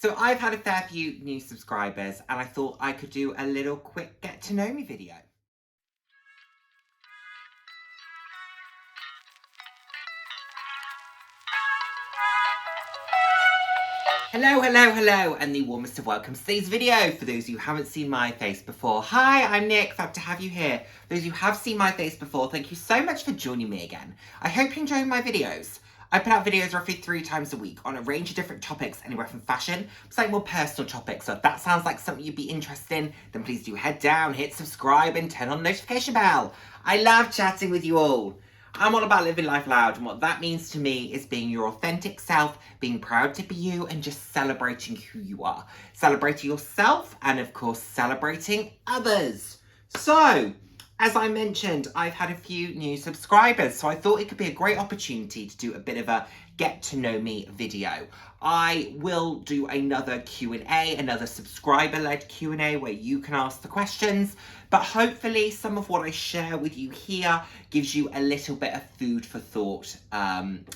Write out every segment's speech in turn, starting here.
So I've had a fair few new subscribers and I thought I could do a little quick get to know me video. Hello, and the warmest of welcomes to today's video. For those of you who haven't seen my face before, hi, I'm Nick, glad to have you here. Those who have seen my face before, thank you so much for joining me again. I hope you're enjoying my videos. I put out videos roughly 3 times a week on a range of different topics, anywhere from fashion to slightly more personal topics. So if that sounds like something you'd be interested in, then please do head down, hit subscribe and turn on the notification bell. I love chatting with you all. I'm all about living life loud, and what that means to me is being your authentic self, being proud to be you, and just celebrating who you are. Celebrating yourself, and of course, celebrating others. So, as I mentioned, I've had a few new subscribers, so I thought it could be a great opportunity to do a bit of a get to know me video. I will do another Q&A, another subscriber-led Q&A where you can ask the questions, but hopefully some of what I share with you here gives you a little bit of food for thought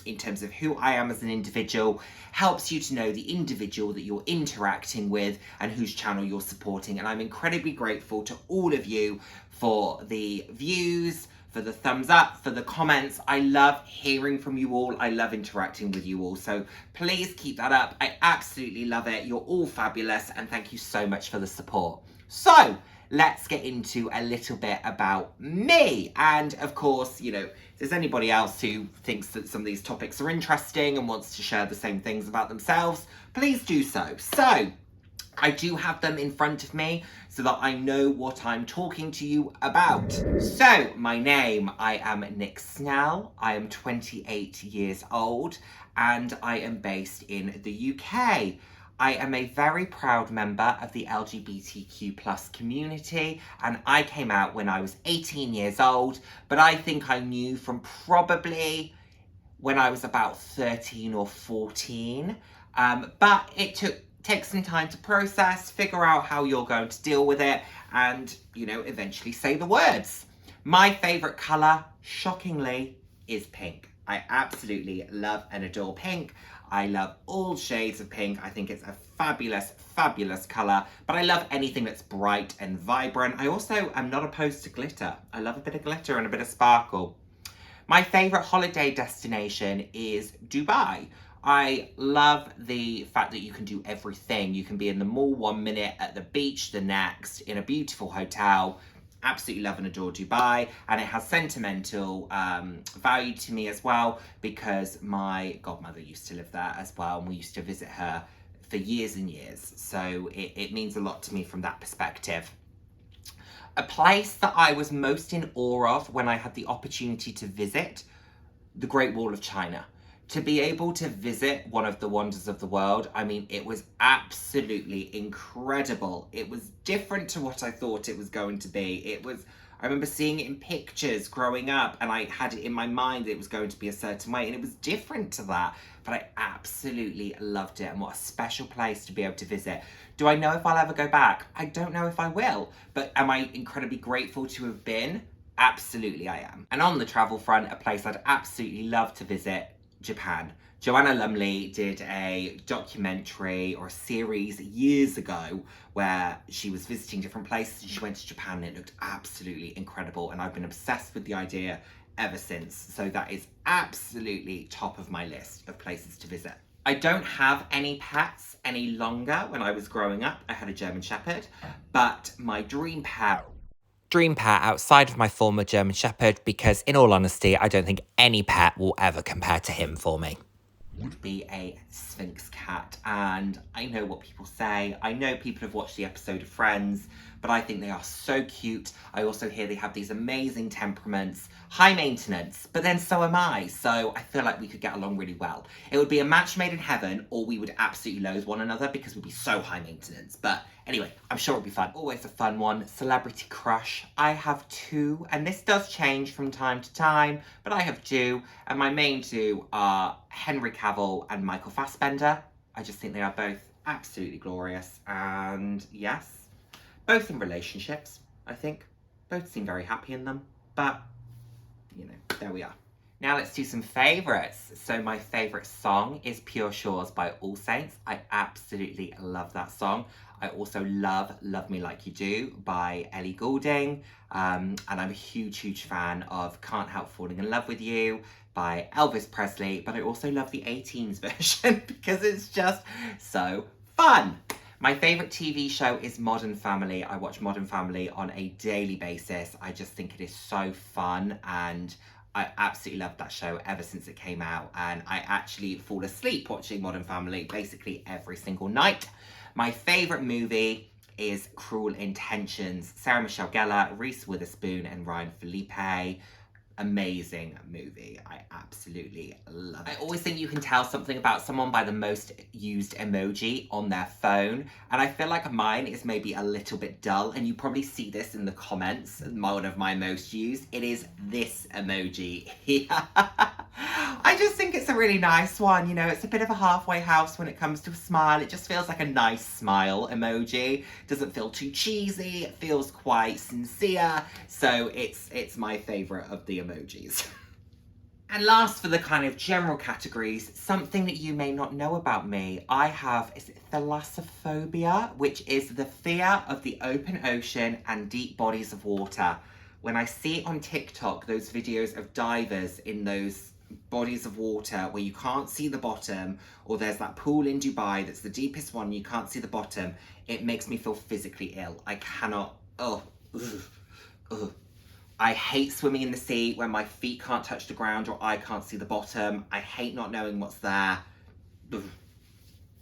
in terms of who I am as an individual, helps you to know the individual that you're interacting with and whose channel you're supporting. And I'm incredibly grateful to all of you for the views, for the thumbs up, for the comments. I love hearing from you all. I love interacting with you all. So please keep that up. I absolutely love it. You're all fabulous and thank you so much for the support. So let's get into a little bit about me. And of course, you know, if there's anybody else who thinks that some of these topics are interesting and wants to share the same things about themselves, please do so. So I do have them in front of me so that I know what I'm talking to you about. So, my name, I am Nick Snell. I am 28 years old and I am based in the UK. I am a very proud member of the LGBTQ+ community, and I came out when I was 18 years old, but I think I knew from probably when I was about 13 or 14, but it takes some time to process, figure out how you're going to deal with it, and, you know, eventually say the words. My favourite colour, shockingly, is pink. I absolutely love and adore pink. I love all shades of pink. I think it's a fabulous, fabulous colour, but I love anything that's bright and vibrant. I also am not opposed to glitter. I love a bit of glitter and a bit of sparkle. My favourite holiday destination is Dubai. I love the fact that you can do everything. You can be in the mall 1 minute, at the beach the next, in a beautiful hotel. Absolutely love and adore Dubai, and it has sentimental value to me as well because my godmother used to live there as well, and we used to visit her for years and years. So it means a lot to me from that perspective. A place that I was most in awe of when I had the opportunity to visit, the Great Wall of China. To be able to visit one of the wonders of the world, I mean, it was absolutely incredible. It was different to what I thought it was going to be. I remember seeing it in pictures growing up, and I had it in my mind that it was going to be a certain way, and it was different to that, but I absolutely loved it, and what a special place to be able to visit. Do I know if I'll ever go back? I don't know if I will, but am I incredibly grateful to have been? Absolutely I am. And on the travel front, a place I'd absolutely love to visit, Japan. Joanna Lumley did a documentary or a series years ago where she was visiting different places and she went to Japan, and it looked absolutely incredible, and I've been obsessed with the idea ever since. So that is absolutely top of my list of places to visit. I don't have any pets any longer. When I was growing up, I had a German Shepherd, but my dream pet outside of my former German Shepherd, because in all honesty, I don't think any pet will ever compare to him for me, would be a Sphinx cat. And I know what people say. I know people have watched the episode of Friends, but I think they are so cute. I also hear they have these amazing temperaments, high maintenance, but then so am I. So I feel like we could get along really well. It would be a match made in heaven, or we would absolutely loathe one another because we'd be so high maintenance. But anyway, I'm sure it'll be fun. Always a fun one. Celebrity crush. I have 2, and this does change from time to time, but I have 2, and my main 2 are Henry Cavill and Michael Fassbender. I just think they are both absolutely glorious, and yes, both in relationships, I think. Both seem very happy in them, but, you know, there we are. Now let's do some favourites. So my favourite song is Pure Shores by All Saints. I absolutely love that song. I also love Love Me Like You Do by Ellie Goulding. And I'm a huge fan of Can't Help Falling in Love With You by Elvis Presley. But I also love the 18s version because it's just so fun. My favourite TV show is Modern Family. I watch Modern Family on a daily basis. I just think it is so fun, and I absolutely loved that show ever since it came out, and I actually fall asleep watching Modern Family basically every single night. My favourite movie is Cruel Intentions. Sarah Michelle Gellar, Reese Witherspoon and Ryan Philippe. Amazing movie. I absolutely love it. I always think you can tell something about someone by the most used emoji on their phone, and I feel like mine is maybe a little bit dull, and you probably see this in the comments. One of my most used, it is this emoji here. I just think it's a really nice one. You know, it's a bit of a halfway house when it comes to a smile. It just feels like a nice smile emoji. Doesn't feel too cheesy. It feels quite sincere. So it's my favourite of the emojis. And last, for the kind of general categories, something that you may not know about me, I have thalassophobia, which is the fear of the open ocean and deep bodies of water. When I see on TikTok those videos of divers in those bodies of water where you can't see the bottom, or there's that pool in Dubai that's the deepest one, you can't see the bottom, it makes me feel physically ill. I cannot, I hate swimming in the sea when my feet can't touch the ground or I can't see the bottom. I hate not knowing what's there.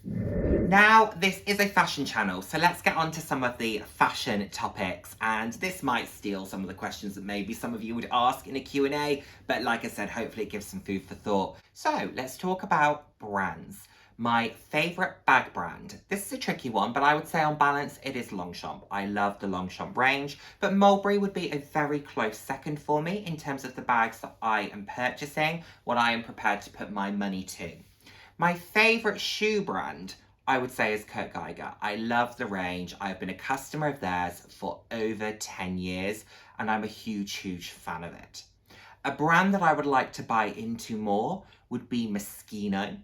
Now, this is a fashion channel, so let's get on to some of the fashion topics, and this might steal some of the questions that maybe some of you would ask in a Q&A, but like I said, hopefully it gives some food for thought. So, let's talk about brands. My favourite bag brand. This is a tricky one, but I would say on balance, it is Longchamp. I love the Longchamp range, but Mulberry would be a very close second for me in terms of the bags that I am purchasing, what I am prepared to put my money to. My favourite shoe brand, I would say, is Kurt Geiger. I love the range. I've been a customer of theirs for over 10 years, and I'm a huge fan of it. A brand that I would like to buy into more would be Moschino,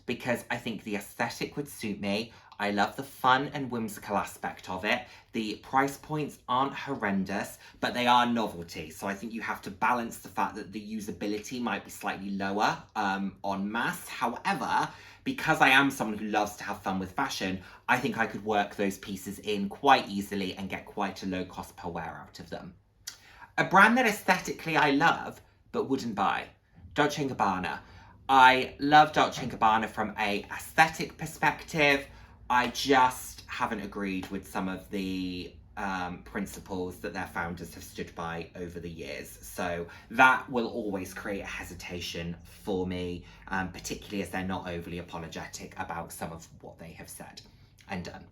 because I think the aesthetic would suit me. I love the fun and whimsical aspect of it. The price points aren't horrendous, but they are novelty. So I think you have to balance the fact that the usability might be slightly lower en masse. However, because I am someone who loves to have fun with fashion, I think I could work those pieces in quite easily and get quite a low cost per wear out of them. A brand that aesthetically I love, but wouldn't buy, Dolce & Gabbana. I love Dolce & Gabbana from a aesthetic perspective. I just haven't agreed with some of the principles that their founders have stood by over the years. So that will always create a hesitation for me, particularly as they're not overly apologetic about some of what they have said and done.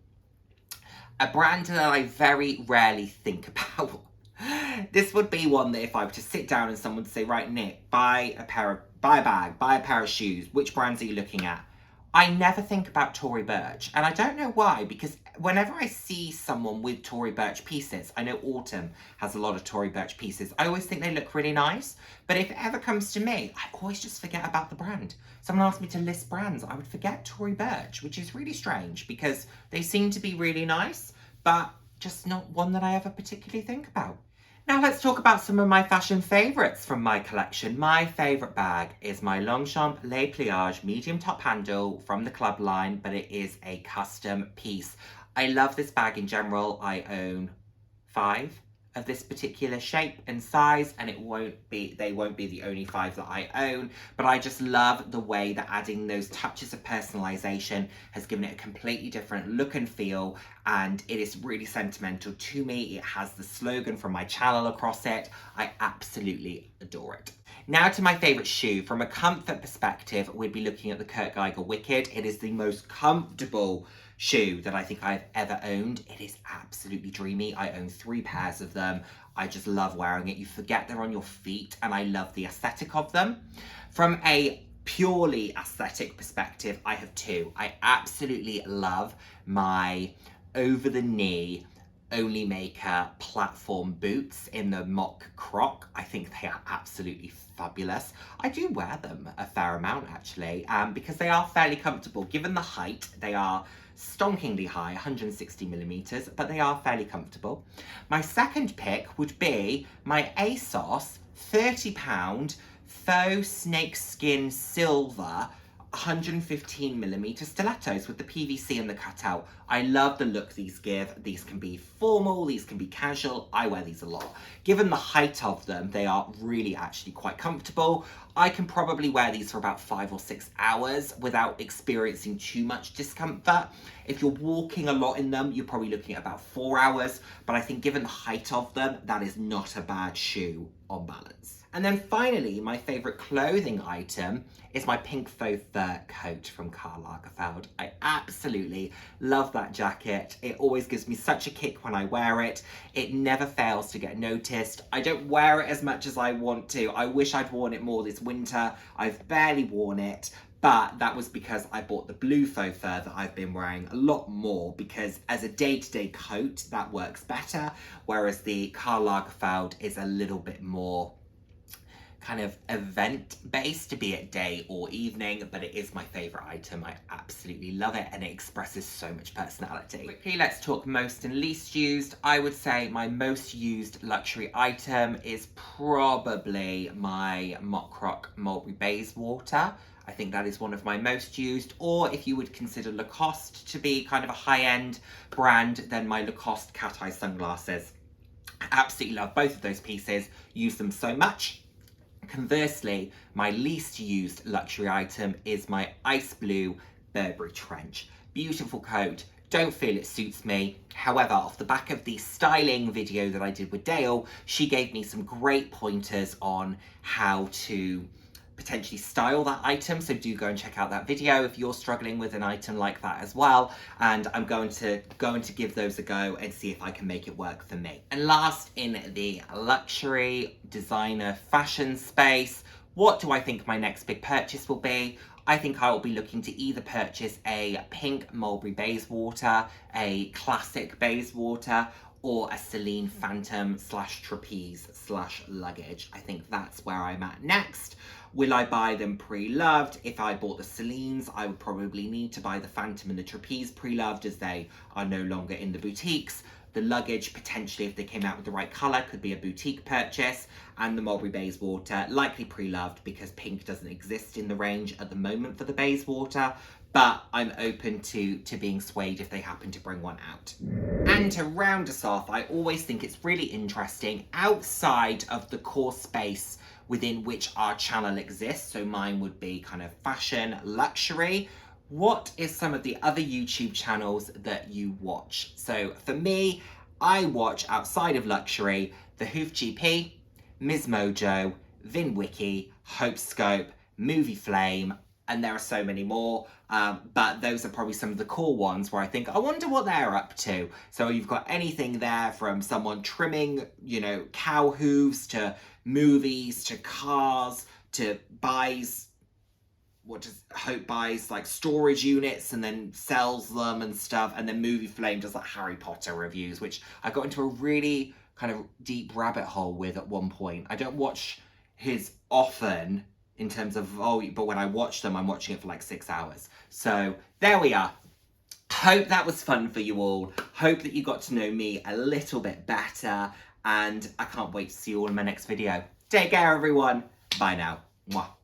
A brand that I very rarely think about. This would be one that if I were to sit down and someone would say, right, Nick, buy a bag, buy a pair of shoes, which brands are you looking at? I never think about Tory Burch, and I don't know why, because whenever I see someone with Tory Burch pieces, I know Autumn has a lot of Tory Burch pieces, I always think they look really nice, but if it ever comes to me, I always just forget about the brand. Someone asked me to list brands, I would forget Tory Burch, which is really strange, because they seem to be really nice, but just not one that I ever particularly think about. Now let's talk about some of my fashion favourites from my collection. My favourite bag is my Longchamp Les Pliages medium top handle from the club line, but it is a custom piece. I love this bag in general. I own 5 of this particular shape and size, and they won't be the only 5 that I own, but I just love the way that adding those touches of personalization has given it a completely different look and feel, and it is really sentimental to me. It has the slogan from my channel across it. I absolutely adore it. Now to my favourite shoe. From a comfort perspective, we'd be looking at the Kurt Geiger Wicked. It is the most comfortable shoe that I think I've ever owned. It is absolutely dreamy. I own 3 pairs of them. I just love wearing it. You forget they're on your feet, and I love the aesthetic of them. From a purely aesthetic perspective, I have 2. I absolutely love my over the knee Only Maker platform boots in the mock croc. I think they are absolutely fabulous. I do wear them a fair amount actually, because they are fairly comfortable. Given the height, they are stonkingly high, 160 millimeters, but they are fairly comfortable. My second pick would be my ASOS £30 faux snakeskin silver 115 millimeter stilettos with the PVC and the cutout. I love the look these give. These can be formal, these can be casual. I wear these a lot. Given the height of them, they are really actually quite comfortable. I can probably wear these for about 5 or 6 hours without experiencing too much discomfort. If you're walking a lot in them, you're probably looking at about 4 hours, but I think given the height of them, that is not a bad shoe on balance. And then finally, my favorite clothing item is my pink faux fur coat from Karl Lagerfeld. I absolutely love that jacket. It always gives me such a kick when I wear it. It never fails to get noticed. I don't wear it as much as I want to. I wish I'd worn it more this winter. I've barely worn it, but that was because I bought the blue faux fur that I've been wearing a lot more, because as a day-to-day coat, that works better, whereas the Karl Lagerfeld is a little bit more kind of event-based, be it day or evening, but it is my favorite item. I absolutely love it, and it expresses so much personality. Quickly, let's talk most and least used. I would say my most used luxury item is probably my Mock Croc Mulberry Bayswater. I think that is one of my most used, or if you would consider Lacoste to be kind of a high-end brand, then my Lacoste cat eye sunglasses. I absolutely love both of those pieces, use them so much. Conversely, my least used luxury item is my ice blue Burberry trench. Beautiful coat, don't feel it suits me. However, off the back of the styling video that I did with Dale, she gave me some great pointers on how to potentially style that item, so do go and check out that video if you're struggling with an item like that as well, and I'm going to give those a go and see if I can make it work for me. And last, in the luxury designer fashion space, what do I think my next big purchase will be? I think I will be looking to either purchase a pink Mulberry Bayswater, a classic Bayswater, or a Celine Phantom / trapeze / luggage. I think that's where I'm at next. Will I buy them pre-loved? If I bought the Celines, I would probably need to buy the Phantom and the Trapeze pre-loved, as they are no longer in the boutiques. The luggage, potentially, if they came out with the right colour, could be a boutique purchase. And the Mulberry Bayswater, likely pre-loved, because pink doesn't exist in the range at the moment for the Bayswater. But I'm open to being swayed if they happen to bring one out. And to round us off, I always think it's really interesting, outside of the core space within which our channel exists, so mine would be kind of fashion, luxury, what is some of the other YouTube channels that you watch? So for me, I watch, outside of luxury, The Hoof GP, Ms Mojo, VinWiki, HopeScope, Movie Flame, and there are so many more, but those are probably some of the core ones where I think, I wonder what they're up to. So you've got anything there from someone trimming, you know, cow hooves, to movies, to cars, to buys, what does Hope buys, like storage units and then sells them and stuff, and then Movie Flame does like Harry Potter reviews, which I got into a really kind of deep rabbit hole with at one point. I don't watch his often, in terms of, but when I watch them, I'm watching it for like 6 hours. So there we are. Hope that was fun for you all. Hope that you got to know me a little bit better, and I can't wait to see you all in my next video. Take care, everyone. Bye now. Mwah.